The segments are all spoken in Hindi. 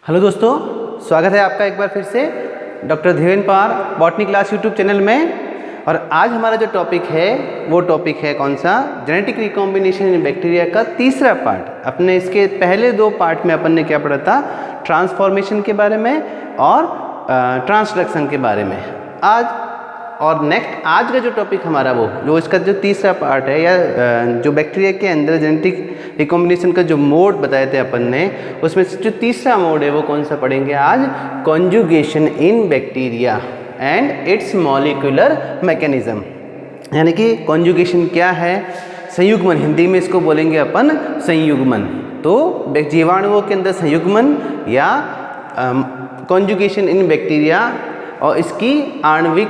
हेलो दोस्तों, स्वागत है आपका एक बार फिर से doctor Dhirendra Pawar botany class YouTube channel में। और आज हमारा जो टॉपिक है वो टॉपिक है कौन सा, जेनेटिक रिकॉम्बिनेशन इन बैक्टीरिया का तीसरा पार्ट। अपने इसके पहले दो पार्ट में अपन ने क्या पढ़ा था, ट्रांसफॉर्मेशन के बारे में और ट्रांसडक्शन के बारे में। और नेक्स्ट आज का जो टॉपिक हमारा वो जो इसका जो तीसरा पार्ट है या जो बैक्टीरिया के अंदर जेनेटिक रिकॉम्बिनेशन का जो मोड बताए थे अपन ने, उसमें से जो तीसरा मोड है वो कौन सा पढ़ेंगे आज, conjugation in bacteria and it's molecular mechanism. यानी कि कॉन्जुगेशन क्या है, संयुग्मन, हिंदी में इसको बोलेंगे अपन संयुग्मन। तो जीवाणुओं के अंदर संयुग्मन या कॉन्जुगेशन इन बैक्टीरिया और इसकी आणविक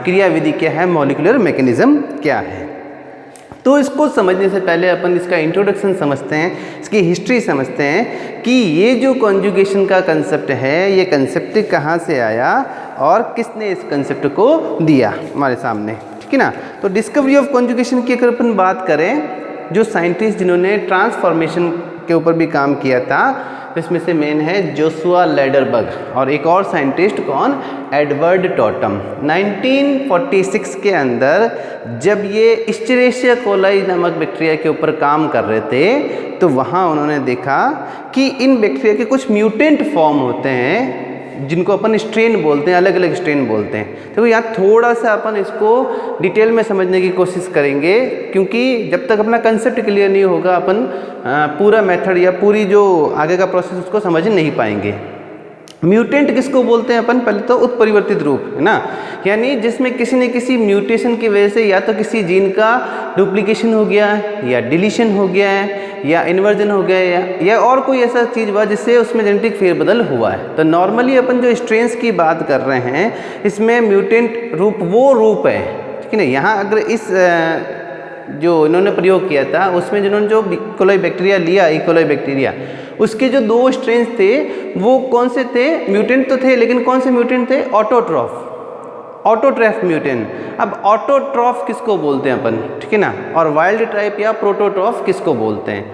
क्रियाविधि क्या है, मॉलिक्यूलर मैकेनिज्म क्या है। तो इसको समझने से पहले अपन इसका इंट्रोडक्शन समझते हैं, इसकी हिस्ट्री समझते हैं कि ये जो कॉन्जुगेशन का कंसेप्ट है ये कंसेप्ट कहाँ से आया और किसने इस कंसेप्ट को दिया हमारे सामने, ठीक है ना। तो डिस्कवरी ऑफ कॉन्जुगेशन की अगर अपन बात करें, जो साइंटिस्ट जिन्होंने ट्रांसफॉर्मेशन के ऊपर भी काम किया था, इसमें से मेन है जोशुआ लैडरबर्ग और एक और साइंटिस्ट कौन, एडवर्ड टॉटम। 1946 के अंदर जब ये इस्चरेशिया कोलाई नामक बैक्टीरिया के ऊपर काम कर रहे थे, तो वहाँ उन्होंने देखा कि इन बैक्टीरिया के कुछ म्यूटेंट फॉर्म होते हैं जिनको अपन स्ट्रेन बोलते हैं, अलग अलग स्ट्रेन बोलते हैं। तो यहाँ थोड़ा सा अपन इसको डिटेल में समझने की कोशिश करेंगे, क्योंकि जब तक अपना कंसेप्ट क्लियर नहीं होगा अपन पूरा मेथड या पूरी जो आगे का प्रोसेस उसको समझ नहीं पाएंगे। म्यूटेंट किसको बोलते हैं अपन, पहले तो उत्परिवर्तित रूप है ना, यानी जिसमें किसी न किसी म्यूटेशन की वजह से या तो किसी जीन का डुप्लीकेशन हो गया है या डिलीशन हो गया है या इन्वर्जन हो गया है या और कोई ऐसा चीज़ हुआ जिससे उसमें जेनेटिक फेरबदल हुआ है। तो नॉर्मली अपन जो स्ट्रेन्स की बात कर रहे हैं इसमें म्यूटेंट रूप वो रूप है, ठीक है ना। यहाँ अगर इस जो इन्होंने प्रयोग किया था उसमें जिन्होंने जो कोलाई बैक्टीरिया लिया, इकोलाई बैक्टीरिया, उसके जो दो स्ट्रेन्स थे वो कौन से थे, म्यूटेंट तो थे लेकिन कौन से म्यूटेंट थे, ऑटोट्रॉफ म्यूटेंट। अब ऑटोट्रॉफ किसको बोलते हैं अपन, ठीक है ना, और वाइल्ड टाइप या प्रोटोट्रॉफ किसको बोलते हैं।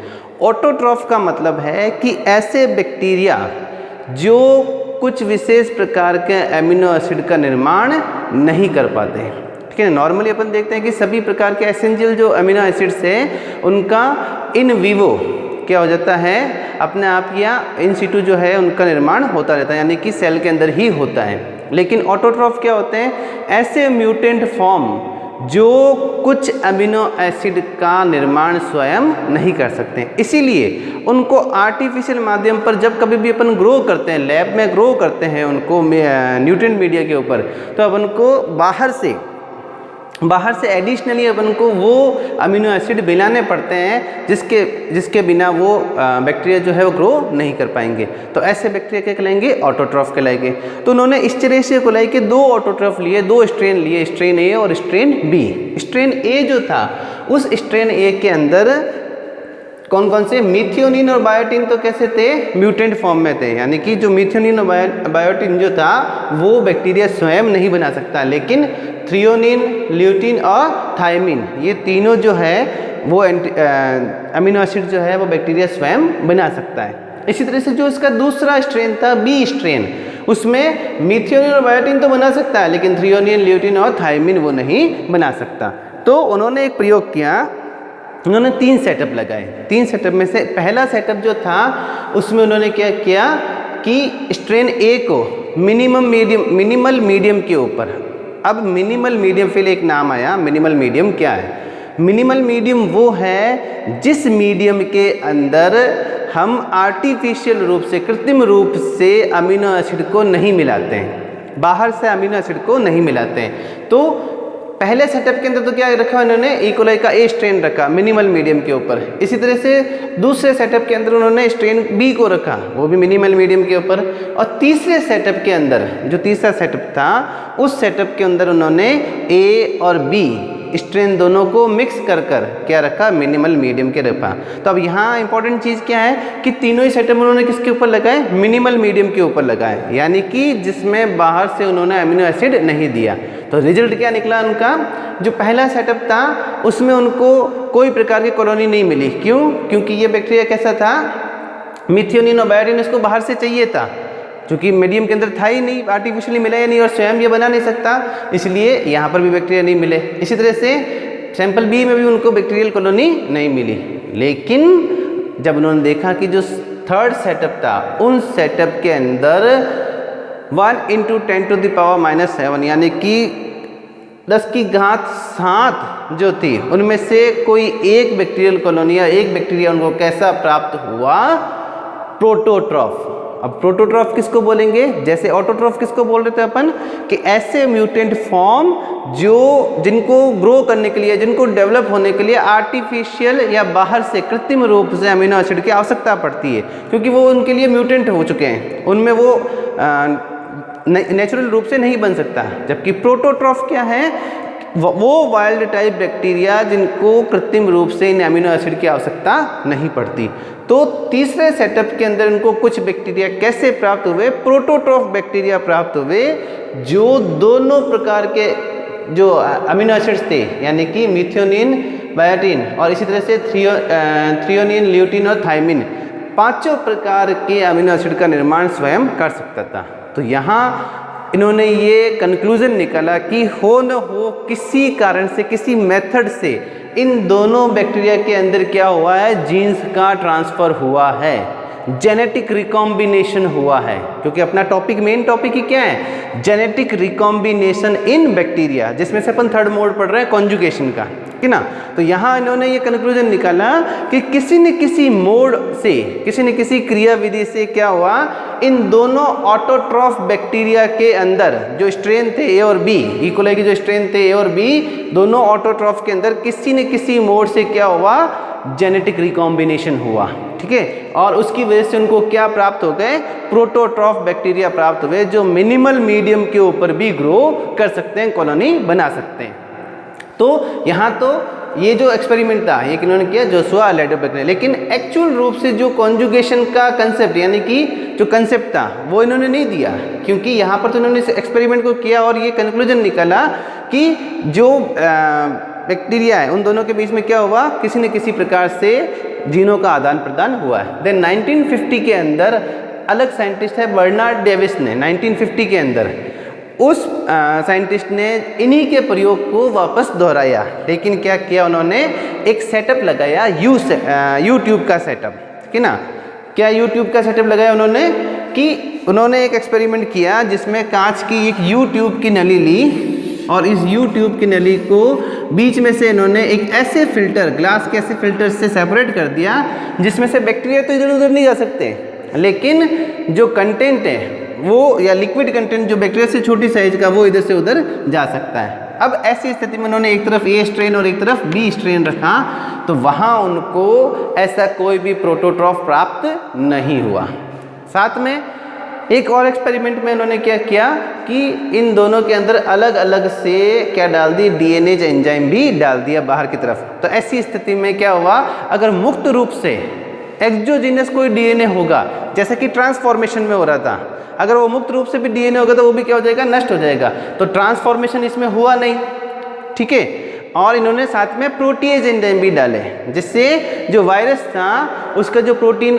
ऑटोट्रॉफ का मतलब है कि ऐसे बैक्टीरिया जो कुछ विशेष प्रकार के एमिनो एसिड का निर्माण नहीं कर पाते हैं, ठीक है। नॉर्मली अपन देखते हैं कि सभी प्रकार के एसेंशियल जो अमीनो एसिड्स हैं उनका इन विवो क्या हो जाता है, अपने आप या इन सिटू जो है उनका निर्माण होता रहता है, यानी कि सेल के अंदर ही होता है। लेकिन ऑटोट्रॉफ क्या होते हैं, ऐसे म्यूटेंट फॉर्म जो कुछ अमीनो एसिड का निर्माण स्वयं नहीं कर सकते, इसीलिए उनको आर्टिफिशियल माध्यम पर जब कभी भी अपन ग्रो करते हैं, लैब में ग्रो करते हैं उनको न्यूट्रिएंट मीडिया के ऊपर, तो अपन को बाहर से एडिशनली अपन को वो अमीनो एसिड मिलाने पड़ते हैं जिसके बिना वो बैक्टीरिया जो है वो ग्रो नहीं कर पाएंगे। तो ऐसे बैक्टीरिया क्या कहलाएंगे, ऑटोट्रॉफ कहलाएंगे। तो उन्होंने इस्चरेशिया कोलाई के दो ऑटोट्रॉफ लिए, दो स्ट्रेन लिए, स्ट्रेन ए और स्ट्रेन बी। स्ट्रेन ए जो था उस स्ट्रेन ए के अंदर कौन कौन से, मीथियोनिन और बायोटिन तो कैसे थे, म्यूटेंट फॉर्म में थे, यानी कि जो मीथियोनिन और बायोटिन जो था वो बैक्टीरिया स्वयं नहीं बना सकता, लेकिन थ्रियोनिन, ल्यूटिन और थायमिन ये तीनों जो है वो अमीनो एसिड जो है वो बैक्टीरिया स्वयं बना सकता है। इसी तरह से जो इसका दूसरा स्ट्रेन था, बी स्ट्रेन, उसमें मीथियोनिन और बायोटिन तो बना सकता है लेकिन थ्रियोनिन, ल्यूटिन और थायमिन वो नहीं बना सकता। तो उन्होंने एक प्रयोग किया, उन्होंने 3 सेटअप लगाए। 3 सेटअप में से पहला सेटअप जो था उसमें उन्होंने क्या किया कि स्ट्रेन ए को मिनिमल मीडियम के ऊपर, अब मिनिमल मीडियम फिर एक नाम आया, मिनिमल मीडियम क्या है, मिनिमल मीडियम वो है जिस मीडियम के अंदर हम आर्टिफिशियल रूप से, कृत्रिम रूप से अमीनो एसिड को नहीं मिलाते हैं, बाहर से अमीनो एसिड को नहीं मिलाते हैं। तो पहले सेटअप के अंदर तो क्या रखा उन्होंने, इकोलाई का ए स्ट्रेन रखा मिनिमल मीडियम के ऊपर। इसी तरह से दूसरे सेटअप के अंदर उन्होंने स्ट्रेन बी को रखा, वो भी मिनिमल मीडियम के ऊपर। और तीसरे सेटअप के अंदर, जो तीसरा सेटअप था, उस सेटअप के अंदर उन्होंने ए और बी स्ट्रेन दोनों को मिक्स कर क्या रखा, मिनिमल मीडियम के रखा। तो अब यहाँ इंपॉर्टेंट चीज़ क्या है कि तीनों ही सेटअप उन्होंने किसके ऊपर लगाए, मिनिमल मीडियम के ऊपर लगाए, यानी कि जिसमें बाहर से उन्होंने अमीनो एसिड नहीं दिया। तो रिजल्ट क्या निकला उनका, जो पहला सेटअप था उसमें उनको कोई प्रकार की कॉलोनी नहीं मिली। क्यों? क्योंकि ये बैक्टीरिया कैसा था, मिथियोनिन और बायोटिन इसको बाहर से चाहिए था, क्योंकि मीडियम के अंदर था ही नहीं, आर्टिफिशियली मिला ही नहीं और स्वयं ये बना नहीं सकता, इसलिए यहाँ पर भी बैक्टीरिया नहीं मिले। इसी तरह से सैंपल बी में भी उनको बैक्टीरियल कॉलोनी नहीं मिली। लेकिन जब उन्होंने देखा कि जो थर्ड सेटअप था उन सेटअप के अंदर 1 × 10⁻⁻7 यानी कि 10 की घात 7 जो थी उनमें से कोई एक बैक्टीरियल कॉलोनी या एक बैक्टीरिया उनको कैसा प्राप्त हुआ, प्रोटोट्रॉफ। अब प्रोटोट्रॉफ किसको बोलेंगे, जैसे ऑटोट्रॉफ किसको बोल रहे थे अपन, कि ऐसे म्यूटेंट फॉर्म जो जिनको ग्रो करने के लिए, जिनको डेवलप होने के लिए आर्टिफिशियल या बाहर से कृत्रिम रूप से अमीनो एसिड की आवश्यकता पड़ती है, क्योंकि वो उनके लिए म्यूटेंट हो चुके हैं, उनमें वो नेचुरल रूप से नहीं बन सकता। जबकि प्रोटोट्रॉफ क्या है, वो वाइल्ड टाइप बैक्टीरिया जिनको कृत्रिम रूप से इन अमीनो एसिड की आवश्यकता नहीं पड़ती। तो तीसरे सेटअप के अंदर इनको कुछ बैक्टीरिया कैसे प्राप्त हुए, प्रोटोट्रॉफ बैक्टीरिया प्राप्त हुए, जो दोनों प्रकार के जो अमीनो एसिड्स थे, यानी कि मिथियोनिन, बायोटिन और इसी तरह से थ्रियोनिन, ल्यूटिन और थायमिन, पांचों प्रकार के अमीनो एसिड का निर्माण स्वयं कर सकता था। तो यहाँ इन्होंने ये कंक्लूजन निकाला कि हो न हो किसी कारण से, किसी मेथड से इन दोनों बैक्टीरिया के अंदर क्या हुआ है, जीन्स का ट्रांसफर हुआ है, जेनेटिक रिकॉम्बिनेशन हुआ है। क्योंकि अपना टॉपिक, मेन टॉपिक ही क्या है, जेनेटिक रिकॉम्बिनेशन इन बैक्टीरिया, जिसमें से अपन थर्ड मोड पढ़ रहे हैं कॉन्जुगेशन का, है ना। तो यहाँ इन्होंने ये कंक्लूजन निकाला कि किसी न किसी मोड से, किसी न किसी क्रिया विधि से क्या हुआ, इन दोनों ऑटोट्रॉफ बैक्टीरिया के अंदर जो स्ट्रेन थे ए और बी, ई कोलाई के जो स्ट्रेन थे ए और बी, दोनों ऑटोट्रॉफ के अंदर किसी न किसी मोड से क्या हुआ, जेनेटिक रिकॉम्बिनेशन हुआ, ठीक है। और उसकी वजह से उनको क्या प्राप्त हो गए, प्रोटोट्रॉफ बैक्टीरिया प्राप्त हुए, जो मिनिमल मीडियम के ऊपर भी ग्रो कर सकते हैं, कॉलोनी बना सकते हैं। तो यहाँ तो ये जो एक्सपेरिमेंट था ये किन्होंने किया, जोशुआ लेडरबर्ग ने। लेकिन एक्चुअल रूप से जो कॉन्जुगेशन का कंसेप्ट, यानी कि जो कंसेप्ट था वो इन्होंने नहीं दिया, क्योंकि यहाँ पर तो इन्होंने इस एक्सपेरिमेंट को किया और ये कंक्लूजन निकाला कि जो बैक्टीरिया है उन दोनों के बीच में क्या हुआ, किसी न किसी प्रकार से जीनों का आदान प्रदान हुआ है। देन 1950 के अंदर अलग साइंटिस्ट है बर्नार्ड डेविस ने, 1950 के अंदर उस साइंटिस्ट ने इन्हीं के प्रयोग को वापस दोहराया। लेकिन क्या किया उन्होंने, एक सेटअप लगाया, यूट्यूब का सेटअप, ठीक है ना। क्या यूट्यूब का सेटअप लगाया उन्होंने, कि उन्होंने एक एक्सपेरिमेंट किया जिसमें कांच की एक यूट्यूब की नली ली और इस यूट्यूब की नली को बीच में से इन्होंने एक ऐसे फिल्टर, ग्लास के ऐसे फिल्टर से सेपरेट कर दिया जिसमें से बैक्टीरिया तो इधर उधर नहीं जा सकते, लेकिन जो कंटेंट है वो, या लिक्विड कंटेंट जो बैक्टीरिया से छोटी साइज का, वो इधर से उधर जा सकता है। अब ऐसी स्थिति में उन्होंने एक तरफ ए स्ट्रेन और एक तरफ बी स्ट्रेन रखा, तो वहाँ उनको ऐसा कोई भी प्रोटोट्रॉफ प्राप्त नहीं हुआ। साथ में एक और एक्सपेरिमेंट में उन्होंने क्या किया कि इन दोनों के अंदर अलग अलग से क्या डाल दी, डीएनए एंजाइम भी डाल दिया बाहर की तरफ। तो ऐसी स्थिति में क्या हुआ, अगर मुक्त रूप से एक्सोजीनस कोई डीएनए होगा, जैसे कि ट्रांसफॉर्मेशन में हो रहा था, अगर वो मुक्त रूप से भी डीएनए होगा तो वो भी क्या हो जाएगा, नष्ट हो जाएगा। तो ट्रांसफॉर्मेशन इसमें हुआ नहीं, ठीक है। और इन्होंने साथ में प्रोटीएज एंजाइम भी डाले, जिससे जो वायरस था उसका जो प्रोटीन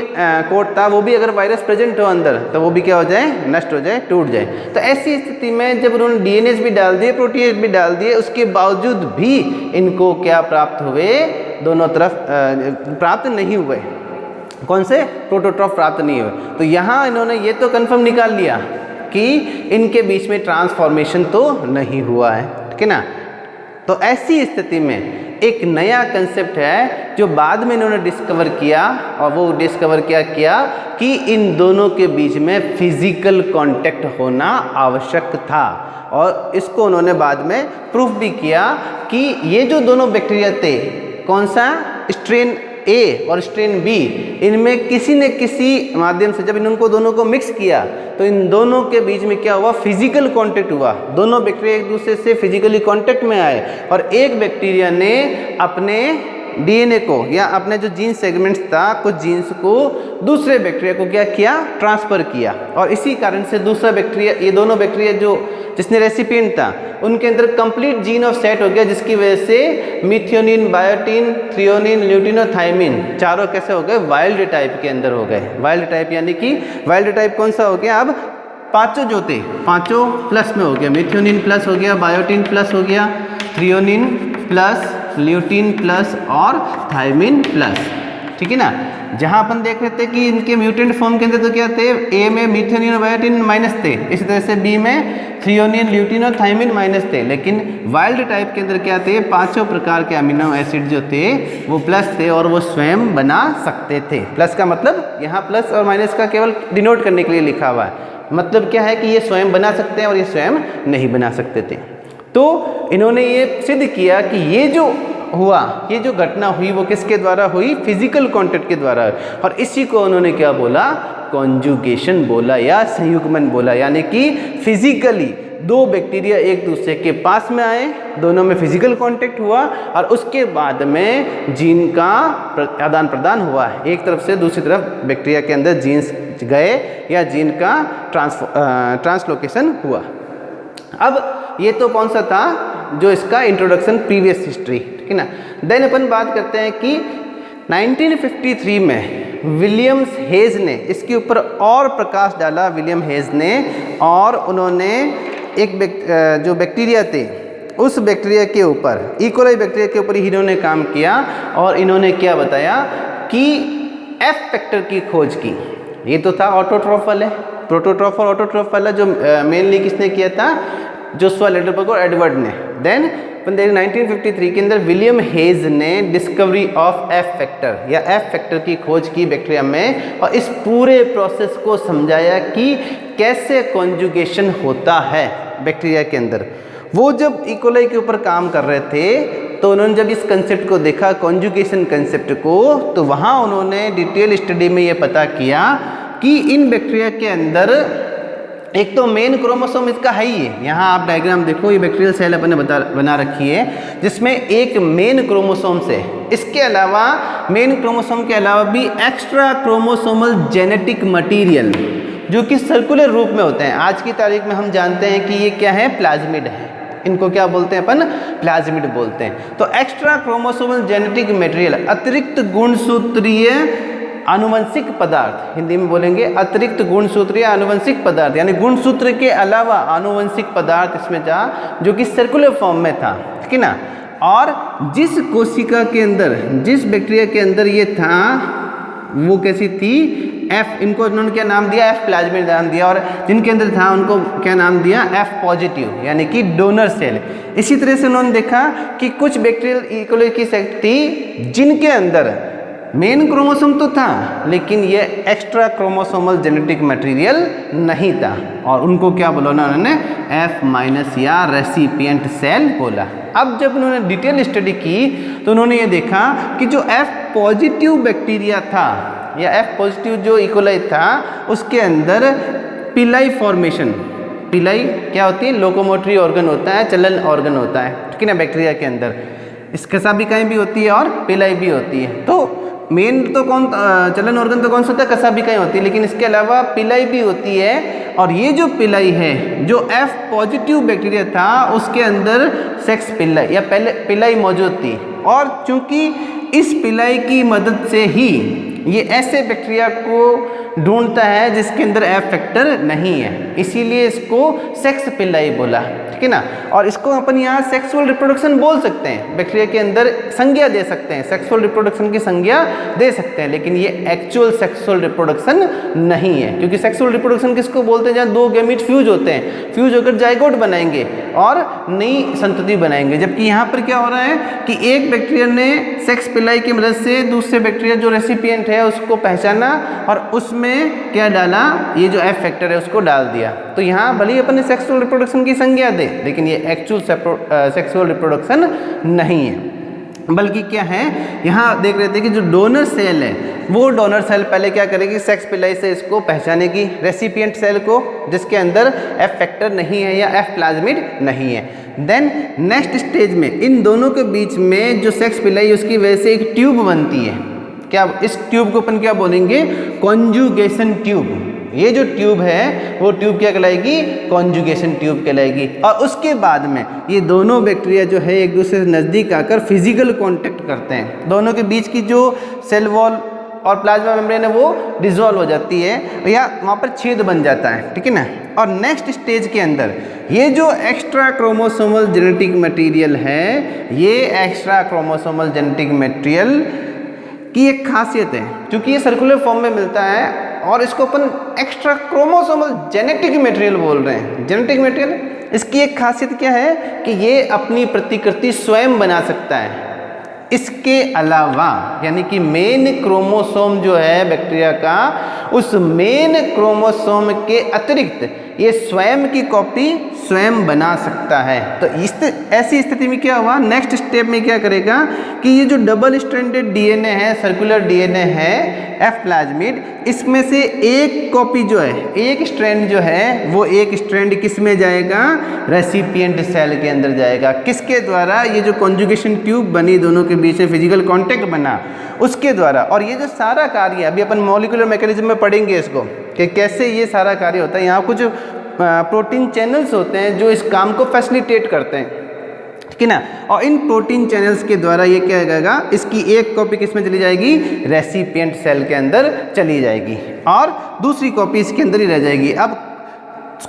कोड था वो भी, अगर वायरस प्रेजेंट हो अंदर तो वो भी क्या हो जाए, नष्ट हो जाए, टूट जाए। तो ऐसी स्थिति में जब उन्होंने डीएनएज भी डाल दिए, प्रोटीएज भी डाल दिए, उसके बावजूद भी इनको क्या प्राप्त हुए, दोनों तरफ प्राप्त नहीं हुए। कौन से, प्रोटोट्रॉफ प्राप्त नहीं हुए। तो यहाँ इन्होंने ये तो कंफर्म निकाल लिया कि इनके बीच में ट्रांसफॉर्मेशन तो नहीं हुआ है, ठीक है ना। तो ऐसी स्थिति में एक नया कंसेप्ट है जो बाद में इन्होंने डिस्कवर किया, और वो डिस्कवर क्या किया कि इन दोनों के बीच में फिजिकल कांटेक्ट होना आवश्यक था। और इसको उन्होंने बाद में प्रूफ भी किया कि ये जो दोनों बैक्टीरिया थे, कौन सा, स्ट्रेन ए और स्ट्रेन बी, इनमें किसी न किसी माध्यम से जब इनको दोनों को मिक्स किया तो इन दोनों के बीच में क्या हुआ, फिजिकल कांटेक्ट हुआ। दोनों बैक्टीरिया एक दूसरे से फिजिकली कांटेक्ट में आए और एक बैक्टीरिया ने अपने डीएनए को या अपने जो जीन सेगमेंट्स था कुछ जीन्स को दूसरे बैक्टीरिया को क्या किया, ट्रांसफ़र किया। और इसी कारण से दूसरा बैक्टीरिया, ये दोनों बैक्टीरिया जो जिसने रेसिपिएंट था उनके अंदर कंप्लीट जीन ऑफ सेट हो गया, जिसकी वजह से मिथियोनिन, बायोटिन, थ्रियोनिन, ल्यूटिन और थायमिन चारों कैसे हो गए, वाइल्ड टाइप के अंदर हो गए। वाइल्ड टाइप यानी कि वाइल्ड टाइप कौन सा हो गया, अब पांचों जो थे पांचों प्लस में हो गया। मिथियोनिन प्लस हो गया, बायोटिन प्लस हो गया, थ्रियोनिन प्लस, ल्यूटिन प्लस और थायमिन प्लस, ठीक है ना। जहाँ अपन देख रहे थे कि इनके म्यूटेंट फॉर्म के अंदर तो क्या थे, ए में मिथियोनिन और बायोटिन माइनस थे, इसी तरह से बी में थ्रियोनिन, ल्यूटिन और थायमिन माइनस थे। लेकिन वाइल्ड टाइप के अंदर क्या थे, पांचों प्रकार के अमीनो एसिड जो थे वो प्लस थे और वो स्वयं बना सकते थे। प्लस का मतलब यहाँ प्लस और माइनस का केवल डिनोट करने के लिए लिखा हुआ है, मतलब क्या है कि ये स्वयं बना सकते हैं और ये स्वयं नहीं बना सकते थे। तो इन्होंने ये सिद्ध किया कि ये जो हुआ, ये जो घटना हुई वो किसके द्वारा हुई, फिजिकल कांटेक्ट के द्वारा। और इसी को उन्होंने क्या बोला, कॉन्जुगेशन बोला या संयुग्मन बोला। यानी कि फिजिकली दो बैक्टीरिया एक दूसरे के पास में आए, दोनों में फिजिकल कांटेक्ट हुआ और उसके बाद में जीन का आदान प्रदान हुआ, एक तरफ से दूसरी तरफ बैक्टीरिया के अंदर जीन्स गए या जीन का ट्रांसलोकेशन हुआ। अब ये तो कौन सा था, जो इसका इंट्रोडक्शन, प्रीवियस हिस्ट्री, ठीक है ना। देन अपन बात करते हैं कि 1953 में विलियम्स हेज ने इसके ऊपर और प्रकाश डाला, विलियम हेज ने, और उन्होंने एक जो बैक्टीरिया थे उस बैक्टीरिया के ऊपर, इकोलाई बैक्टीरिया के ऊपर ही इन्होंने काम किया और इन्होंने क्या बताया कि एफ फैक्टर की खोज की। ये तो था ऑटोट्रॉफल है, प्रोटोट्रॉफ और ऑटोट्रॉफल है, जो मेनली किसने किया था, जोशुआ लेडरबर्ग और एडवर्ड ने। देन 1953 के अंदर विलियम हेज ने डिस्कवरी ऑफ एफ फैक्टर या एफ फैक्टर की खोज की बैक्टीरिया में, और इस पूरे प्रोसेस को समझाया कि कैसे कॉन्जुगेशन होता है बैक्टीरिया के अंदर। वो जब इकोलाई के ऊपर काम कर रहे थे तो उन्होंने जब इस कंसेप्ट को देखा, कॉन्जुगेशन कंसेप्ट को, तो वहाँ उन्होंने डिटेल स्टडी में ये पता किया कि इन बैक्टीरिया के अंदर एक तो मेन क्रोमोसोम इसका है ही है। यहाँ आप डायग्राम देखो, ये बैक्टीरियल सेल अपने बना रखी है जिसमें एक मेन क्रोमोसोम से, इसके अलावा मेन क्रोमोसोम के अलावा भी एक्स्ट्रा क्रोमोसोमल जेनेटिक मटेरियल जो कि सर्कुलर रूप में होते हैं। आज की तारीख में हम जानते हैं कि ये क्या है, प्लाज्मिड है। इनको क्या बोलते हैं अपन, प्लाज्मिड बोलते हैं। तो एक्स्ट्रा क्रोमोसोमल जेनेटिक मटेरियल, अतिरिक्त गुणसूत्रीय आनुवंशिक पदार्थ, हिंदी में बोलेंगे अतिरिक्त गुणसूत्रीय आनुवंशिक पदार्थ, यानी गुणसूत्र के अलावा आनुवंशिक पदार्थ इसमें था जो कि सर्कुलर फॉर्म में था, ठीक है ना। और जिस कोशिका के अंदर, जिस बैक्टीरिया के अंदर ये था वो कैसी थी, एफ, इनको उन्होंने क्या नाम दिया, एफ प्लाज्मिड नाम दिया, और जिनके अंदर था उनको क्या नाम दिया, एफ पॉजिटिव, यानी कि डोनर सेल। इसी तरह से उन्होंने देखा कि कुछ बैक्टीरियल इकोलाई की सेट थी जिनके अंदर मेन क्रोमोसोम तो था लेकिन ये एक्स्ट्रा क्रोमोसोमल जेनेटिक मटेरियल नहीं था, और उनको क्या बोला उन्होंने, एफ माइनस या रेसिपिएंट सेल बोला। अब जब उन्होंने डिटेल स्टडी की तो उन्होंने ये देखा कि जो एफ पॉजिटिव बैक्टीरिया था या एफ पॉजिटिव जो इकोलाई था उसके अंदर पिलाई फॉर्मेशन, पिलाई क्या होती है, लोकोमोटरी ऑर्गन होता है, चलन ऑर्गन होता है, ठीक है ना। बैक्टीरिया के अंदर इसके कसाबिकाएँ भी होती है और पिलाई भी होती है। तो मेन तो चलन ऑर्गन तो कौन सा होता है, कसाबिकाएँ होती है, लेकिन इसके अलावा पिलाई भी होती है। और ये जो पिलाई है, जो एफ पॉजिटिव बैक्टीरिया था उसके अंदर सेक्स पिलाई या पहले पिलाई मौजूद थी, और चूंकि इस पिलाई की मदद से ही ये ऐसे बैक्टीरिया को ढूंढता है जिसके अंदर एफ फैक्टर नहीं है, इसीलिए इसको सेक्स पिलाई बोला, ठीक है ना। और इसको अपन यहाँ सेक्सुअल रिप्रोडक्शन बोल सकते हैं, बैक्टीरिया के अंदर संज्ञा दे सकते हैं, सेक्सुअल रिप्रोडक्शन की संज्ञा दे सकते हैं, लेकिन ये एक्चुअल सेक्सुअल रिप्रोडक्शन नहीं है। क्योंकि सेक्सुअल रिप्रोडक्शन किसको बोलते हैं, जहाँ दो गैमीट फ्यूज होते हैं, फ्यूज होकर जाइगोट बनाएंगे और नई संतति बनाएंगे। जबकि यहाँ पर क्या हो रहा है कि एक बैक्टीरिया ने सेक्स पिलाई की मदद से दूसरे बैक्टीरिया जो रेसिपिएंट है उसको पहचाना और उसमें क्या डाला, ये जो एफ फैक्टर है उसको डाल दिया। तो यहाँ भले ही अपन ने सेक्सुअल रिप्रोडक्शन की संज्ञा दे, लेकिन ये एक्चुअल सेक्सुअल रिप्रोडक्शन नहीं है। बल्कि क्या है, यहाँ देख रहे थे कि जो डोनर सेल है वो डोनर सेल पहले क्या करेगी, सेक्स पिलाई से इसको पहचानेगी रेसिपिएंट सेल को जिसके अंदर एफ फैक्टर नहीं है या एफ प्लाज्मिड नहीं है। देन नेक्स्ट स्टेज में इन दोनों के बीच में जो सेक्स पिलाई उसकी वजह से एक ट्यूब बनती है। क्या इस ट्यूब को अपन क्या बोलेंगे, कॉन्जुगेशन ट्यूब। ये जो ट्यूब है वो ट्यूब क्या कहलाएगी, कॉन्जुगेशन ट्यूब कहलाएगी। और उसके बाद में ये दोनों बैक्टीरिया जो है एक दूसरे से नज़दीक आकर फिजिकल कांटेक्ट करते हैं। दोनों के बीच की जो सेल वॉल और प्लाज्मा मेम्ब्रेन है वो डिसॉल्व हो जाती है या वहाँ पर छेद बन जाता है, ठीक है ना। और नेक्स्ट स्टेज के अंदर ये जो एक्स्ट्रा क्रोमोसोमल जेनेटिक मटेरियल है, ये एक्स्ट्रा क्रोमोसोमल जेनेटिक मटेरियल की एक खासियत है, क्योंकि ये सर्कुलर फॉर्म में मिलता है और इसको अपन एक्स्ट्रा क्रोमोसोमल जेनेटिक मटेरियल बोल रहे हैं। जेनेटिक मटेरियल, इसकी एक खासियत क्या है कि ये अपनी प्रतिकृति स्वयं बना सकता है। इसके अलावा यानी कि मेन क्रोमोसोम जो है बैक्टीरिया का, उस मेन क्रोमोसोम के अतिरिक्त ये स्वयं की कॉपी स्वयं बना सकता है। तो ऐसी स्थिति में क्या हुआ, नेक्स्ट स्टेप में क्या करेगा कि ये जो डबल स्ट्रैंडेड डीएनए है, सर्कुलर डीएनए है एफ प्लाज्मिड, इसमें से एक कॉपी जो है, एक स्ट्रैंड जो है वो एक स्ट्रैंड किस में जाएगा, रेसिपिएंट सेल के अंदर जाएगा। किसके द्वारा, ये जो कॉन्जुगेशन ट्यूब बनी, दोनों के बीच में फिजिकल कांटेक्ट बना, उसके द्वारा। और ये जो सारा कार्य अभी अपन मॉलिक्यूलर मैकेनिज्म में पढ़ेंगे इसको कि कैसे ये सारा कार्य होता है। यहाँ कुछ प्रोटीन चैनल्स होते हैं जो इस काम को फैसिलिटेट करते हैं, ठीक है ना। और इन प्रोटीन चैनल्स के द्वारा ये क्या करेगा, इसकी एक कॉपी किस में चली जाएगी, रेसिपिएंट सेल के अंदर चली जाएगी और दूसरी कॉपी इसके अंदर ही रह जाएगी। अब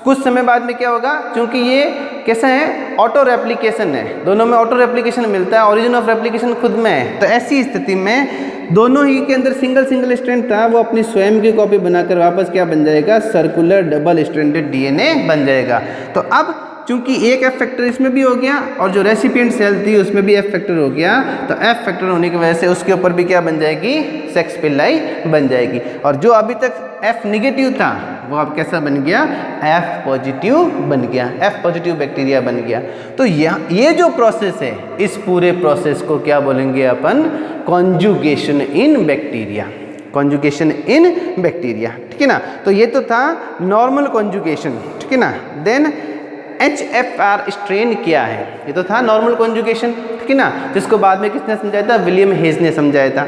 कुछ समय बाद में क्या होगा, क्योंकि ये कैसा है, ऑटो रेप्लिकेशन है, दोनों में ऑटो रेप्लिकेशन मिलता है, ओरिजिन ऑफ रेप्लिकेशन खुद में है। तो ऐसी स्थिति में दोनों ही के अंदर सिंगल स्ट्रैंड था, वो अपनी स्वयं की कॉपी बनाकर वापस क्या बन जाएगा, सर्कुलर डबल स्ट्रैंडेड डीएनए बन जाएगा। तो अब चूंकि एक एफ फैक्टर इसमें भी हो गया और जो रेसिपिएंट सेल थी उसमें भी एफ फैक्टर हो गया, तो एफ फैक्टर होने की वजह से उसके ऊपर भी क्या बन जाएगी, सेक्स पिलाई बन जाएगी। और जो अभी तक एफ निगेटिव था वो अब कैसा बन गया, एफ पॉजिटिव बन गया, एफ पॉजिटिव बैक्टीरिया बन गया। तो ये जो प्रोसेस है, इस पूरे प्रोसेस को क्या बोलेंगे अपन, conjugation in bacteria, conjugation in bacteria, ठीक है ना। तो ये तो था नॉर्मल कॉन्जुगेशन, ठीक है ना। देन HFR स्ट्रेन क्या है, ये तो था नॉर्मल कॉन्जुगेशन, ठीक है ना, जिसको बाद में किसने समझाया था, विलियम हेज ने समझाया था।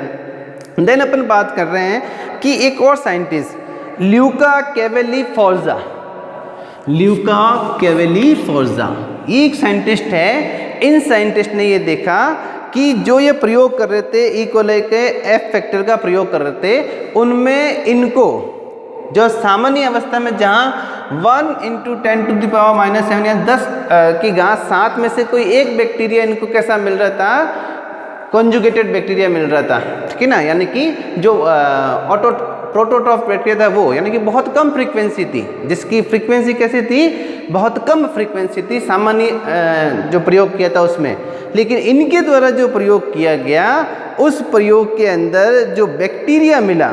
देन अपन बात कर रहे हैं कि एक और साइंटिस्ट ल्यूका कैवेली-फोर्जा, ल्यूका कैवेली-फोर्जा ये एक साइंटिस्ट है। इन साइंटिस्ट ने ये देखा कि जो ये प्रयोग कर रहे थे, ई कोलाई के एफ फैक्टर का प्रयोग कर रहे थे, उनमें इनको जो सामान्य अवस्था में जहाँ 1 × 10⁻⁻7 या 10 की घात 7 में से कोई एक बैक्टीरिया इनको कैसा मिल रहा था, कॉन्जुगेटेड बैक्टीरिया मिल रहा था, ठीक है ना। यानी कि जो प्रोटोट्रॉफ बैक्टीरिया था वो, यानी कि बहुत कम फ्रीक्वेंसी थी, जिसकी फ्रीक्वेंसी कैसी थी, बहुत कम फ्रीक्वेंसी थी सामान्य जो प्रयोग किया था उसमें। लेकिन इनके द्वारा जो प्रयोग किया गया, उस प्रयोग के अंदर जो बैक्टीरिया मिला,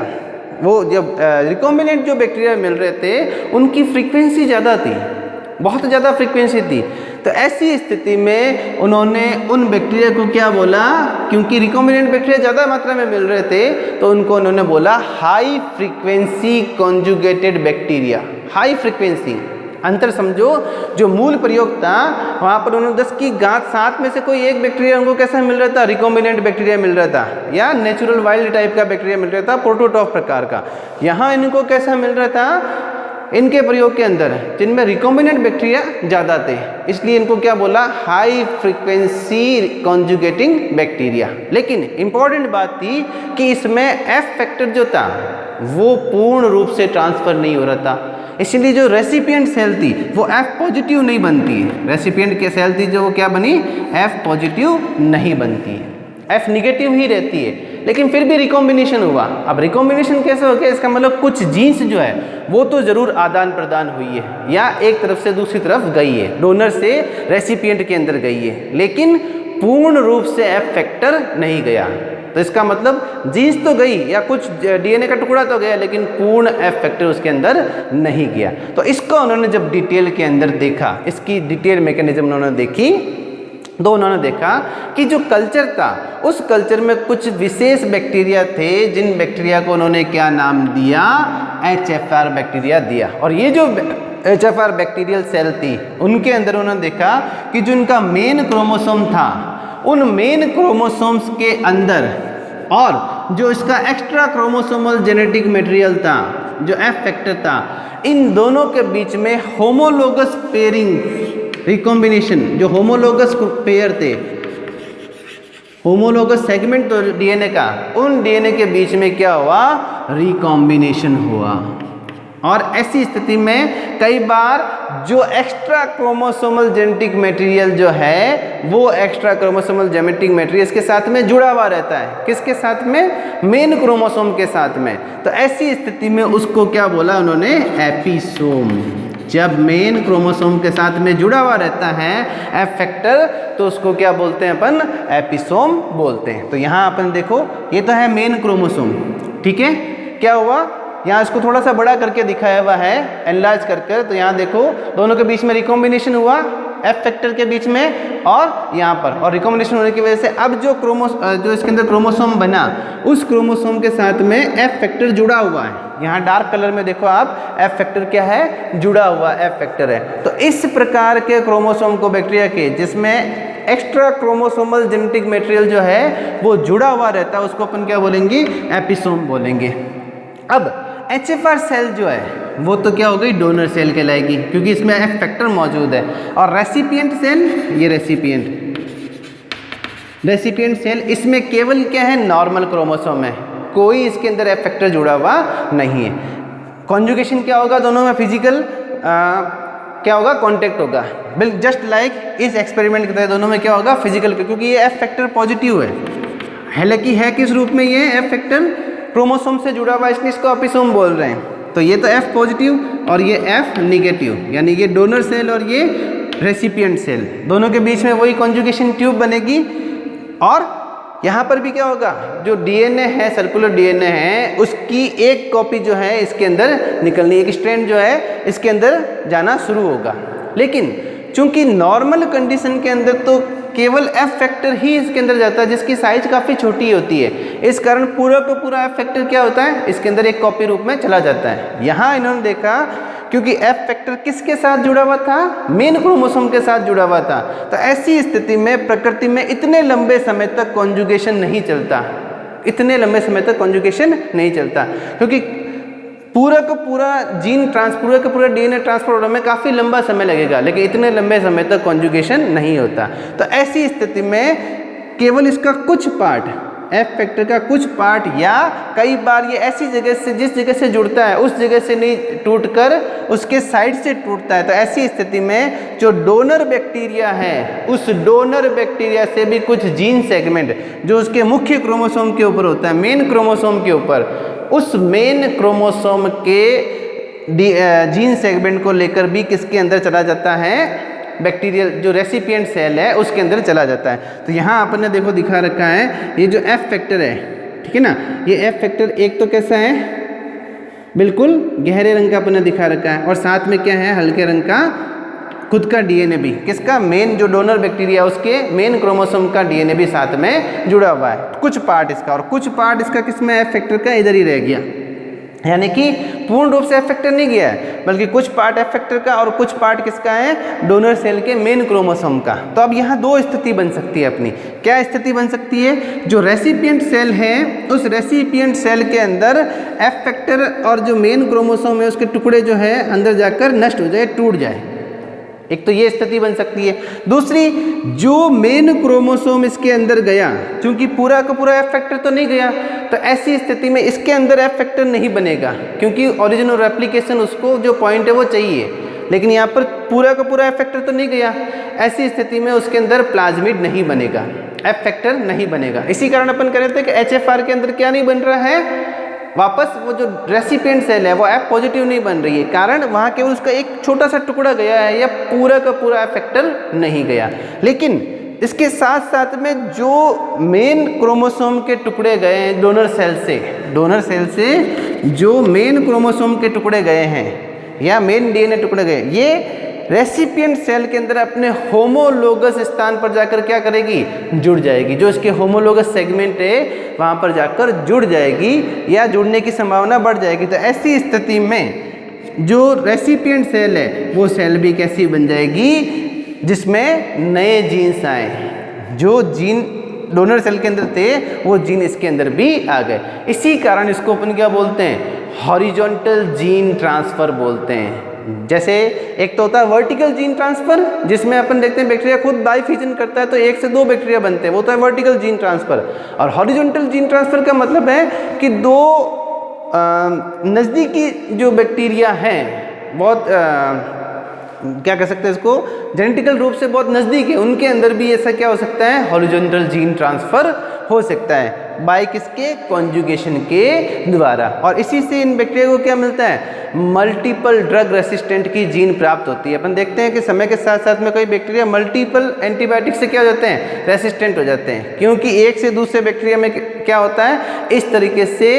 वो जब रिकॉम्बिनेंट जो बैक्टीरिया मिल रहे थे उनकी फ्रीक्वेंसी ज़्यादा थी, बहुत ज़्यादा फ्रीक्वेंसी थी। तो ऐसी स्थिति में उन्होंने उन बैक्टीरिया को क्या बोला, क्योंकि रिकॉम्बिनेंट बैक्टीरिया ज़्यादा मात्रा में मिल रहे थे तो उनको उन्होंने बोला high frequency conjugated bacteria. High frequency, अंतर समझो, जो मूल प्रयोग था वहाँ पर उन्होंने 10 की घात 7 में से कोई एक बैक्टीरिया उनको कैसा मिल रहा था, रिकॉम्बिनेंट बैक्टीरिया मिल रहा था या नेचुरल वाइल्ड टाइप का बैक्टीरिया मिल रहा था, प्रोटोट्रॉफ प्रकार का। यहाँ इनको कैसा मिल रहा था, इनके प्रयोग के अंदर जिनमें रिकॉम्बिनेंट बैक्टीरिया ज़्यादा थे, इसलिए इनको क्या बोला, हाई फ्रीक्वेंसी कॉन्जुगेटिंग बैक्टीरिया। लेकिन इम्पॉर्टेंट बात थी कि इसमें एफ फैक्टर जो था वो पूर्ण रूप से ट्रांसफ़र नहीं हो रहा था, इसलिए जो रेसिपिएंट सेल थी वो एफ पॉजिटिव नहीं बनती है। रेसिपिएंट के सेल थी जो वो क्या बनी, एफ पॉजिटिव नहीं बनती है, एफ निगेटिव ही रहती है। लेकिन फिर भी रिकॉम्बिनेशन हुआ। अब रिकॉम्बिनेशन कैसे हो गया, इसका मतलब कुछ जीन्स जो है वो तो ज़रूर आदान प्रदान हुई है या एक तरफ से दूसरी तरफ गई है, डोनर से रेसिपिएंट के अंदर गई है, लेकिन पूर्ण रूप से एफ फैक्टर नहीं गया। तो इसका मतलब जीन्स तो गई या कुछ डीएनए का टुकड़ा तो गया, लेकिन पूर्ण एफ फैक्टर उसके अंदर नहीं गया। तो इसको उन्होंने जब डिटेल के अंदर देखा, इसकी डिटेल मैकेनिज्म उन्होंने देखी, तो उन्होंने देखा कि जो कल्चर था उस कल्चर में कुछ विशेष बैक्टीरिया थे, जिन बैक्टीरिया को उन्होंने क्या नाम दिया, HFR बैक्टीरिया दिया। और ये जो HFR बैक्टीरियल सेल थी उनके अंदर उन्होंने देखा कि जो उनका मेन क्रोमोसोम था, उन मेन क्रोमोसोम्स के अंदर और जो इसका एक्स्ट्रा क्रोमोसोमल जेनेटिक मटेरियल था, जो F फैक्टर था, इन दोनों के बीच में होमोलोगस पेयरिंग रिकॉम्बिनेशन, जो होमोलोगस पेयर थे, होमोलोगस सेगमेंट तो डीएनए का, उन डीएनए के बीच में क्या हुआ, रिकॉम्बिनेशन हुआ। और ऐसी स्थिति में कई बार जो एक्स्ट्रा क्रोमोसोमल जेनेटिक मटेरियल जो है, वो एक्स्ट्रा क्रोमोसोमल जेनेटिक मटेरियल इसके साथ में जुड़ा हुआ रहता है। किसके साथ में, मेन क्रोमोसोम के साथ में। तो ऐसी स्थिति में उसको क्या बोला उन्होंने, एपिसोम। जब मेन क्रोमोसोम के साथ में जुड़ा हुआ रहता है एफ फैक्टर, तो उसको क्या बोलते हैं अपन, एपिसोम बोलते हैं। तो यहाँ अपन देखो, ये तो है मेन क्रोमोसोम, ठीक है। क्या हुआ, यहाँ इसको थोड़ा सा बड़ा करके दिखाया हुआ है, एनलार्ज कर। तो यहाँ देखो दोनों के बीच में रिकॉम्बिनेशन हुआ, एफ फैक्टर के बीच में और यहाँ पर, और रिकॉम्बिनेशन होने की वजह से अब जो इसके अंदर क्रोमोसोम बना, उस क्रोमोसोम के साथ में एफ फैक्टर जुड़ा हुआ है। यहाँ डार्क कलर में देखो आप, एफ फैक्टर क्या है, जुड़ा हुआ एफ फैक्टर है। तो इस प्रकार के क्रोमोसोम को बैक्टीरिया के, जिसमें एक्स्ट्रा क्रोमोसोमल जेनेटिक मटेरियल जो है वो जुड़ा हुआ रहता है, उसको अपन क्या बोलेंगे, एपिसोम बोलेंगे। अब HFR सेल जो है वो तो क्या हो गई, डोनर सेल कहलाएगी, क्योंकि इसमें एफ फैक्टर मौजूद है। और रेसिपिएंट सेल, ये रेसिपिएंट सेल, इसमें केवल क्या है, नॉर्मल क्रोमोसोम है, कोई इसके अंदर एफ फैक्टर जुड़ा हुआ नहीं है। कॉन्जुगेशन क्या होगा, दोनों में फिजिकल क्या होगा, कांटेक्ट होगा। बिल्कुल जस्ट लाइक इस एक्सपेरिमेंट के तहत दोनों में क्या होगा, फिजिकल, क्योंकि ये एफ फैक्टर पॉजिटिव है। हालांकि है किस रूप में, ये एफ फैक्टर क्रोमोसोम से जुड़ा हुआ, इसलिए इसको एपिसोम बोल रहे हैं। तो ये तो एफ पॉजिटिव और ये एफ निगेटिव, यानी ये डोनर सेल और ये रेसिपिएंट सेल, दोनों के बीच में वही कॉन्जुगेशन ट्यूब बनेगी। और यहाँ पर भी क्या होगा, जो डीएनए है, सर्कुलर डीएनए है, उसकी एक कॉपी जो है इसके अंदर निकलनी, एक स्ट्रैंड जो है इसके अंदर जाना शुरू होगा। लेकिन चूंकि नॉर्मल कंडीशन के अंदर तो केवल एफ फैक्टर ही इसके अंदर जाता है, जिसकी साइज काफ़ी छोटी होती है। इस कारण पूरा का पूरा एफ फैक्टर क्या होता है, इसके अंदर एक कॉपी रूप में चला जाता है। यहाँ इन्होंने देखा क्योंकि एफ फैक्टर किसके साथ जुड़ा हुआ था, मेन क्रोमोसोम के साथ जुड़ा हुआ था। तो ऐसी स्थिति में प्रकृति में इतने लंबे समय तक कॉन्जुगेशन नहीं चलता, इतने लंबे समय तक कॉन्जुगेशन नहीं चलता, क्योंकि पूरा का पूरा जीन पूरा का पूरा डीएनए ट्रांसफर होने में काफ़ी लंबा समय लगेगा, लेकिन इतने लंबे समय तक कॉन्जुगेशन नहीं होता। तो ऐसी स्थिति में केवल इसका कुछ पार्ट, एफ फैक्टर का कुछ पार्ट, या कई बार ये ऐसी जगह से, जिस जगह से जुड़ता है उस जगह से नहीं टूटकर उसके साइड से टूटता है। तो ऐसी स्थिति में जो डोनर बैक्टीरिया है, उस डोनर बैक्टीरिया से भी कुछ जीन सेगमेंट जो उसके मुख्य क्रोमोसोम के ऊपर होता है, मेन क्रोमोसोम के ऊपर, उस मेन क्रोमोसोम के जीन सेगमेंट को लेकर भी किसके अंदर चला जाता है, बैक्टीरियल जो रेसिपिएंट सेल है उसके अंदर चला जाता है। तो यहाँ आपने देखो दिखा रखा है, ये जो एफ फैक्टर है, ठीक है ना, ये एफ फैक्टर एक तो कैसा है, बिल्कुल गहरे रंग का अपने दिखा रखा है, और साथ में क्या है, हल्के रंग का खुद का डीएनए भी, किसका, मेन जो डोनर बैक्टीरिया उसके मेन क्रोमोसोम का डीएनए भी साथ में जुड़ा हुआ है, कुछ पार्ट इसका, और कुछ पार्ट इसका किसमें, एफ फैक्टर का इधर ही रह गया, यानी कि पूर्ण रूप से एफ फैक्टर नहीं गया है, बल्कि कुछ पार्ट एफ फैक्टर का और कुछ पार्ट किसका है, डोनर सेल के मेन क्रोमोसोम का। तो अब यहाँ दो स्थिति बन सकती है अपनी, क्या स्थिति बन सकती है, जो रेसिपिएंट सेल है उस रेसिपिएंट सेल के अंदर एफ फैक्टर और जो मेन क्रोमोसोम है उसके टुकड़े जो है अंदर जाकर नष्ट हो जाए, टूट जाए, एक तो ये स्थिति बन सकती है। दूसरी, जो मेन क्रोमोसोम इसके अंदर गया, क्योंकि पूरा का पूरा एफ फैक्टर तो नहीं गया, तो ऐसी स्थिति में इसके अंदर एफ फैक्टर नहीं बनेगा, क्योंकि ओरिजिन और रेप्लिकेशन उसको जो पॉइंट है वो चाहिए, लेकिन यहाँ पर पूरा का पूरा एफ फैक्टर तो नहीं गया। ऐसी स्थिति में उसके अंदर प्लाज्मिड नहीं बनेगा, एफ फैक्टर नहीं बनेगा। इसी कारण अपन कह रहे थे कि HFR के अंदर क्या नहीं बन रहा है, वापस वो जो रेसिपिएंट सेल है वो एफ पॉजिटिव नहीं बन रही है, कारण वहाँ केवल उसका एक छोटा सा टुकड़ा गया है, या पूरा का पूरा एफ फैक्टर नहीं गया। लेकिन इसके साथ साथ में जो मेन क्रोमोसोम के टुकड़े गए हैं डोनर सेल से जो मेन क्रोमोसोम के टुकड़े गए हैं या मेन डीएनए टुकड़े गए, ये रेसिपिएंट सेल के अंदर अपने होमोलोगस स्थान पर जाकर क्या करेगी, जुड़ जाएगी। जो इसके होमोलोगस सेगमेंट है वहाँ पर जाकर जुड़ जाएगी या जुड़ने की संभावना बढ़ जाएगी। तो ऐसी स्थिति में जो रेसिपिएंट सेल है वो सेल भी कैसी बन जाएगी, जिसमें नए जीन्स आए। जो जीन डोनर सेल के अंदर थे वो जीन इसके अंदर भी आ गए। इसी कारण इसको अपन क्या बोलते हैं, हॉरिजॉन्टल जीन ट्रांसफर बोलते हैं। जैसे एक तो होता है वर्टिकल जीन ट्रांसफर, जिसमें अपन देखते हैं बैक्टीरिया खुद बाइफिजन करता है तो 1 से 2 बैक्टीरिया बनते हैं, वो तो है वर्टिकल जीन ट्रांसफर। और हॉरिजॉन्टल जीन ट्रांसफर का मतलब है कि 2 नज़दीकी जो बैक्टीरिया हैं, बहुत क्या कह सकते हैं इसको, जेनेटिकल रूप से बहुत नज़दीक है, उनके अंदर भी ऐसा क्या हो सकता है, हॉरिजॉन्टल जीन ट्रांसफर हो सकता है बाय किसके, कॉन्जुगेशन के द्वारा। और इसी से इन बैक्टीरिया को क्या मिलता है, मल्टीपल ड्रग रेसिस्टेंट की जीन प्राप्त होती है। अपन देखते हैं कि समय के साथ साथ में कोई बैक्टीरिया मल्टीपल एंटीबायोटिक से क्या हो जाते हैं, रेसिस्टेंट हो जाते हैं, क्योंकि एक से दूसरे बैक्टीरिया में क्या होता है, इस तरीके से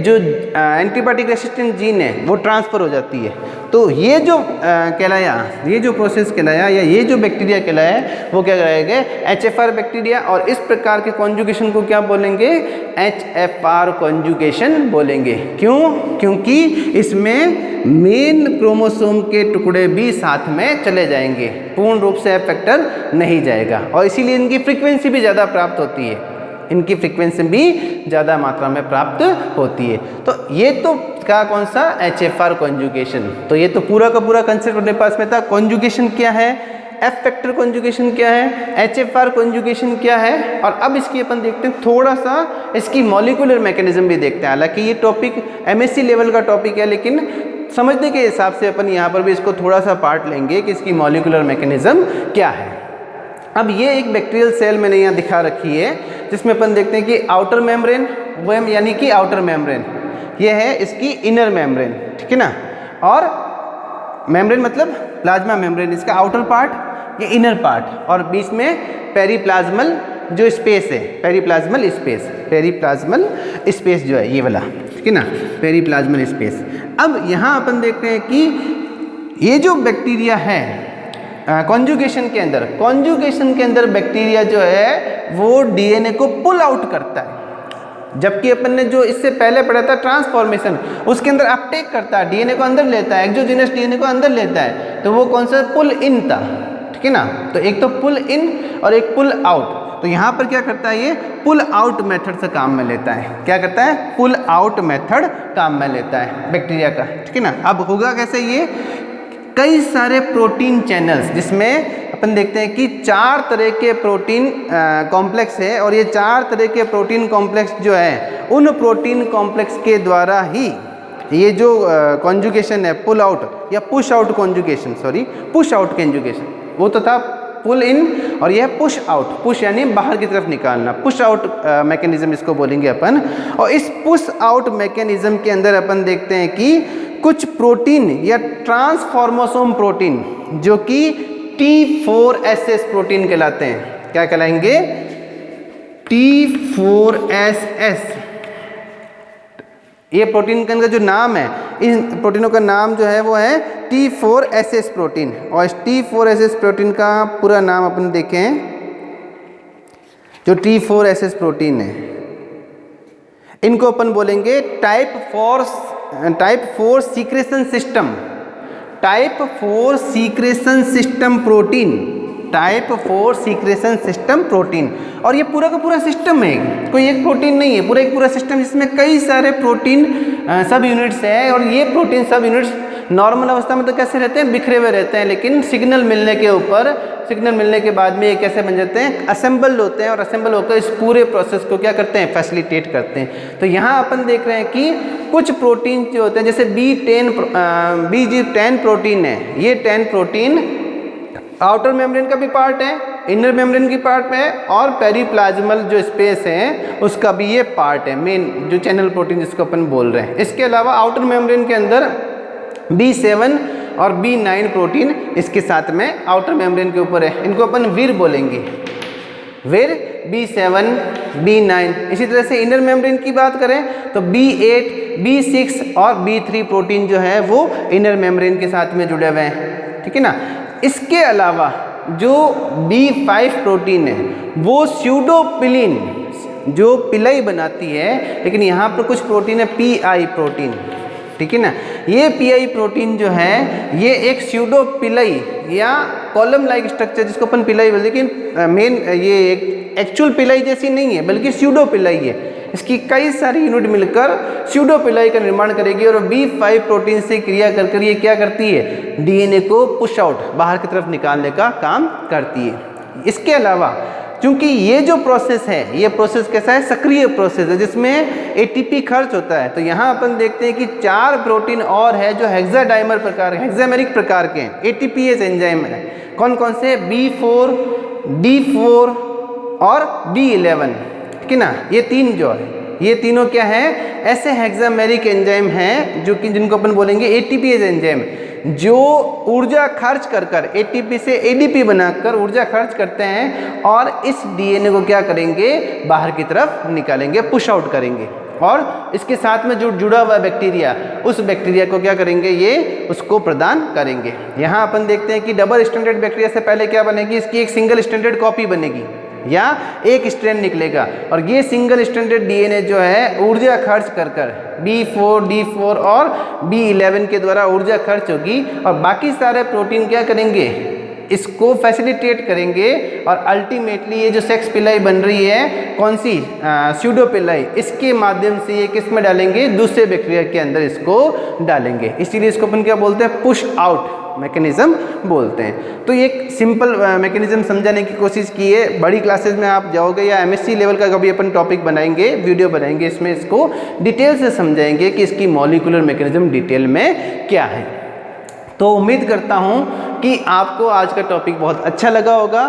जो एंटीबायोटिक रेसिस्टेंट जीन है वो ट्रांसफर हो जाती है। तो ये जो कहलाया, ये जो प्रोसेस कहलाया या ये जो बैक्टीरिया कहलाया वो क्या कहेंगे, HFR बैक्टीरिया। और इस प्रकार के कॉन्जुगेशन को क्या बोलेंगे, HFR कॉन्जुगेशन बोलेंगे। क्यों, क्योंकि इसमें मेन क्रोमोसोम के टुकड़े भी साथ में चले जाएंगे, पूर्ण रूप से F फैक्टर नहीं जाएगा, और इसीलिए इनकी फ्रीक्वेंसी भी ज़्यादा प्राप्त होती है, इनकी फ्रीक्वेंसी भी ज़्यादा मात्रा में प्राप्त होती है। तो ये तो क्या, कौन सा, HFR कॉन्जुगेशन। तो ये तो पूरा का पूरा कंसेप्ट अपने पास में था। कॉन्जुगेशन क्या है, F फैक्टर कॉन्जुगेशन क्या है, HFR कॉन्जुगेशन क्या है, और अब इसकी अपन देखते हैं थोड़ा सा इसकी मॉलिक्यूलर मैकेनिज्म भी देखते हैं। हालांकि ये टॉपिक MSc लेवल का टॉपिक है, लेकिन समझने के हिसाब से अपन यहाँ पर भी इसको थोड़ा सा पार्ट लेंगे कि इसकी मॉलिक्यूलर मैकेनिज्म क्या है। अब ये एक बैक्टीरियल सेल मैंने यहाँ दिखा रखी है, जिसमें अपन देखते हैं कि आउटर मेम्ब्रेन, वो यानी कि आउटर मेम्ब्रेन, ये है इसकी इनर मेम्ब्रेन, ठीक है ना, और मेम्ब्रेन मतलब प्लाज्मा मेम्ब्रेन, इसका आउटर पार्ट, ये इनर पार्ट, और बीच में पेरीप्लाज्मल जो स्पेस है, पेरीप्लाज्मल स्पेस, पेरीप्लाज्मल स्पेस जो है ये वाला, ठीक है ना, पेरीप्लाज्मल स्पेस। अब यहाँ अपन देखते हैं कि ये जो बैक्टीरिया है कॉन्जुगेशन के अंदर, कॉन्जुगेशन के अंदर बैक्टीरिया जो है वो DNA को पुल आउट करता है, जबकि अपन ने जो इससे पहले पढ़ा था ट्रांसफॉर्मेशन, उसके अंदर अपटेक करता है, DNA को अंदर लेता है, एक्सोजीनस DNA को अंदर लेता है, तो वो कौन सा, पुल इन था, ठीक है ना। तो एक तो पुल इन और एक पुल आउट। तो यहाँ पर क्या करता है, ये पुल आउट मेथड से काम में लेता है। क्या करता है, पुल आउट मेथड काम में लेता है बैक्टीरिया का, ठीक है ना। अब होगा कैसे, ये कई सारे प्रोटीन चैनल्स, जिसमें अपन देखते हैं कि 4 तरह के प्रोटीन कॉम्प्लेक्स है, और ये 4 तरह के प्रोटीन कॉम्प्लेक्स जो है, उन प्रोटीन कॉम्प्लेक्स के द्वारा ही ये जो कॉन्जुगेशन है, पुल आउट या push out conjugation, sorry push out conjugation, वो तो था पुल इन, और यह पुश आउट, पुश यानी बाहर की तरफ निकालना, पुश आउट मैकेनिज्म इसको बोलेंगे अपन। और इस पुश आउट मैकेनिज्म के अंदर अपन देखते हैं कि कुछ प्रोटीन या ट्रांसफॉर्मोसोम प्रोटीन जो कि T4SS प्रोटीन कहलाते हैं, क्या कहलाएंगे, T4SS, ये प्रोटीन का जो नाम है, इन प्रोटीनों का नाम जो है वो है T4SS प्रोटीन। और इस T4SS प्रोटीन का पूरा नाम अपन देखें, जो T4SS प्रोटीन है, इनको अपन बोलेंगे type 4 secretion system, type 4 secretion system protein, type 4 secretion system protein. और ये पूरा का पूरा सिस्टम है, कोई एक प्रोटीन नहीं है, पूरा एक पूरा सिस्टम, जिसमें कई सारे प्रोटीन सब यूनिट्स हैं। और ये प्रोटीन सब यूनिट्स नॉर्मल अवस्था में तो कैसे रहते हैं, बिखरे हुए रहते हैं, लेकिन सिग्नल मिलने के ऊपर, सिग्नल मिलने के बाद में ये कैसे बन जाते हैं, असेंबल होते हैं, और असेंबल होकर इस पूरे प्रोसेस को क्या करते हैं, फैसिलिटेट करते हैं। तो यहाँ अपन देख रहे हैं कि कुछ प्रोटीन जो होते हैं, जैसे BG10 प्रोटीन है, ये 10 प्रोटीन आउटर मेम्ब्रेन का भी पार्ट है, इनर मेम्ब्रेन की पार्ट में है, और पेरीप्लाज्मल जो स्पेस है उसका भी ये पार्ट है, मेन जो चैनल प्रोटीन जिसको अपन बोल रहे हैं। इसके अलावा आउटर मेम्ब्रेन के अंदर B7 और B9 प्रोटीन इसके साथ में आउटर मेम्ब्रेन के ऊपर है, इनको अपन वीर बोलेंगे, वीर B7 B9। इसी तरह से इनर मेम्ब्रेन की बात करें तो B8 B6 और B3 प्रोटीन जो है वो इनर मेम्ब्रेन के साथ में जुड़े हुए हैं, ठीक है ना। इसके अलावा जो B5 प्रोटीन है वो स्यूडोपिलिन जो पिलाई बनाती है, लेकिन यहाँ पर कुछ प्रोटीन है PI प्रोटीन, ठीक है ना। ये PI प्रोटीन जो है ये एक स्यूडो पिलाई या कॉलम लाइक स्ट्रक्चर जिसको अपन पिलाई बोलते हैं, लेकिन मेन ये एक एक्चुअल पिलाई जैसी नहीं है बल्कि स्यूडो पिलाई है। इसकी कई सारी यूनिट मिलकर स्यूडो पिलाई का निर्माण करेगी और B5 प्रोटीन से क्रिया कर ये क्या करती है, DNA को पुश आउट बाहर की तरफ निकालने का काम करती है। इसके अलावा क्योंकि ये जो प्रोसेस है ये प्रोसेस कैसा है, सक्रिय प्रोसेस है जिसमें ATP खर्च होता है। तो यहाँ अपन देखते हैं कि 4 प्रोटीन और है जो हेक्साडाइमर प्रकार हेक्सामेरिक प्रकार के हैं, ATPase एंजाइम है। कौन कौन से, B4, D4 और B11, ठीक है ना। ये 3 जो है ये तीनों क्या है, ऐसे हेक्सामेरिक एंजाइम हैं जो कि जिनको अपन बोलेंगे ATPase एंजाइम, जो ऊर्जा खर्च कर ATP से ADP बनाकर ऊर्जा खर्च करते हैं और इस DNA को क्या करेंगे, बाहर की तरफ निकालेंगे, पुश आउट करेंगे। और इसके साथ में जो जुड़ा हुआ बैक्टीरिया, उस बैक्टीरिया को क्या करेंगे, ये उसको प्रदान करेंगे। यहाँ अपन देखते हैं कि डबल स्टैंडर्ड बैक्टीरिया से पहले क्या बनेगी, इसकी एक सिंगल स्टैंडर्ड कॉपी बनेगी या एक स्ट्रैंड निकलेगा और ये सिंगल स्टैंडर्ड DNA जो है ऊर्जा खर्च कर B4, D4 और B11 के द्वारा ऊर्जा खर्च होगी और बाकी सारे प्रोटीन क्या करेंगे, इसको फैसिलिटेट करेंगे और अल्टीमेटली ये जो सेक्स पिलाई बन रही है, कौन सी, स्यूडो पिलाई, इसके माध्यम से ये किस में डालेंगे, दूसरे बैक्टीरिया के अंदर इसको डालेंगे। इसीलिए इसको अपन क्या बोलते हैं, पुश आउट मैकेनिज्म बोलते हैं। तो एक सिंपल मैकेनिज्म समझाने की कोशिश की है। बड़ी क्लासेस में आप जाओगे या MSc लेवल का कभी अपन टॉपिक बनाएंगे, वीडियो बनाएंगे, इसमें इसको डिटेल से समझाएंगे कि इसकी मॉलिक्यूलर मैकेनिज्म डिटेल में क्या है। तो उम्मीद करता हूँ कि आपको आज का टॉपिक बहुत अच्छा लगा होगा,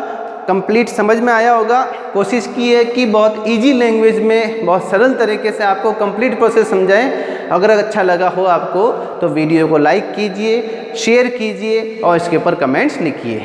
कंप्लीट समझ में आया होगा। कोशिश की है कि बहुत इजी लैंग्वेज में, बहुत सरल तरीके से आपको कंप्लीट प्रोसेस समझाएं। अगर अच्छा लगा हो आपको तो वीडियो को लाइक कीजिए, शेयर कीजिए और इसके ऊपर कमेंट्स लिखिए।